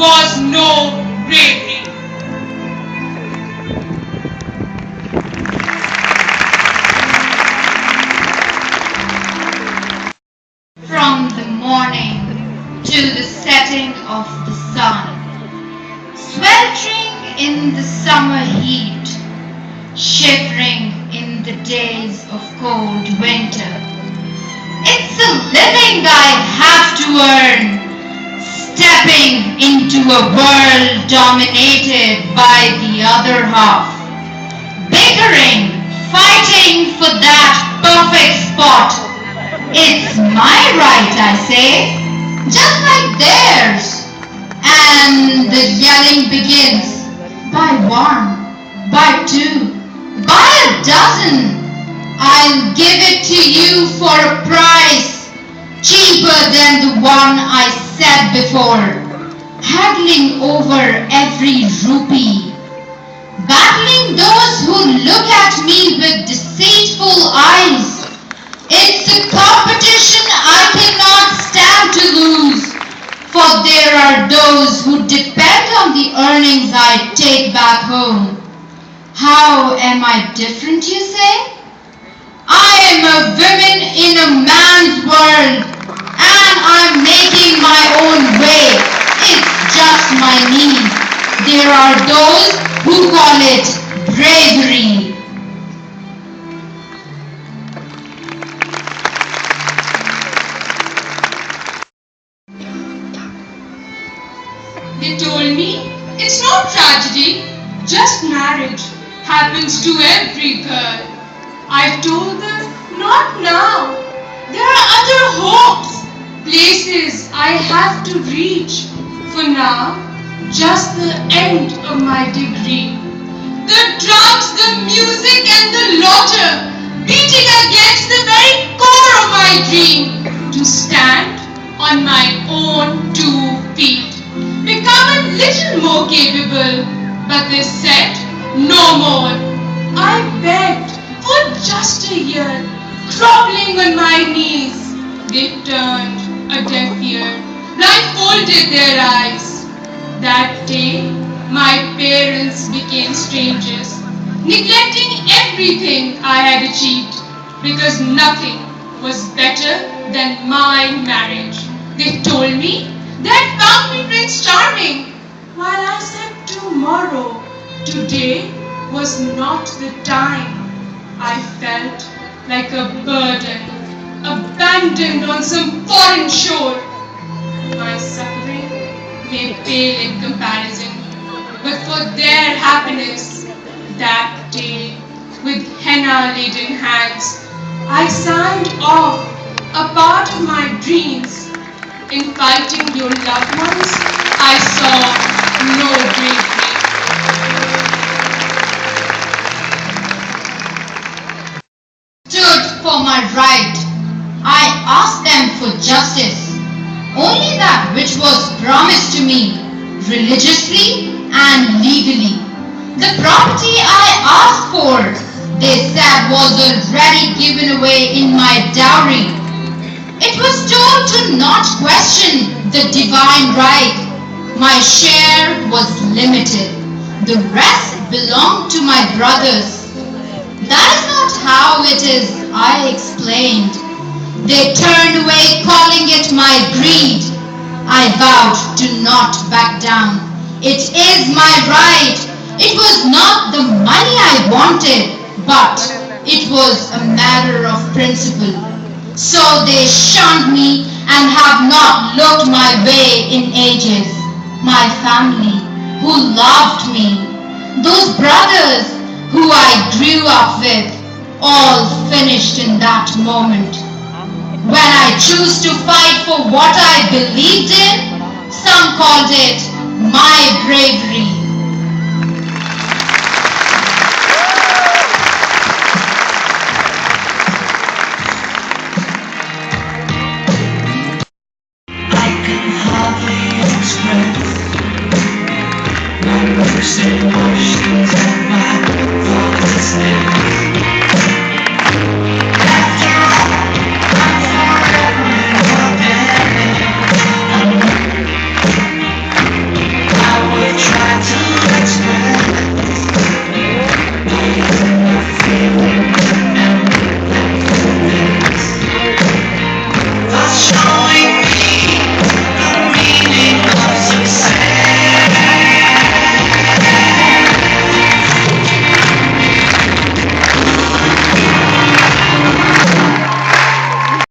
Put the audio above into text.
was no bravery. From the morning to the setting of the sun, sweltering in the summer heat, shivering in the days of cold winter. It's a living I have to earn, stepping into a world dominated by the other half, bickering, fighting for that perfect spot. It's my right, I say, just like theirs. And the yelling begins by one, by two, by a dozen. I'll give it to you for a price cheaper than the one I said before, haggling over every rupee, battling those who look at me with deceitful eyes. It's a competition I cannot stand to lose, for there are those who depend on the earnings I take back home. How am I different, you say? I am a woman in a man's world, and I'm making my own way. It's just my need. There are those who call it bravery. They told me it's no tragedy, just marriage happens to every girl. I've told them not now. There are other hopes, places I have to reach. For now, just the end of my degree. The drugs, the music and the laughter beating against the very core of my dream to stand on my own 2 feet. Become a little more capable, but they said no more. I begged for just a year, groveling on my knees. They turned a deaf ear, blindfolded their eyes. That day, my parents became strangers, neglecting everything I had achieved, because nothing was better than my marriage. They told me that found me Prince Charming, while I said tomorrow. Today was not the time. I felt like a burden, abandoned on some foreign shore. My suffering may pale in comparison, but for their happiness, that day, with henna-laden hands, I signed off a part of my dreams. In fighting your loved ones, I saw no bravery. Stood for my right. I asked them for justice, only that which was promised to me, religiously and legally. The property I asked for, they said, was already given away in my dowry. It was told to not question the divine right. My share was limited. The rest belonged to my brothers. That is not how it is, I explained. They turned away, calling it my greed. I vowed to not back down. It is my right. It was not the money I wanted, but it was a matter of principle. So they shunned me and have not looked my way in ages. My family, who loved me, those brothers who I grew up with, all finished in that moment. When I choose to fight for what I believed in, some called it my bravery. Emotions and my thoughts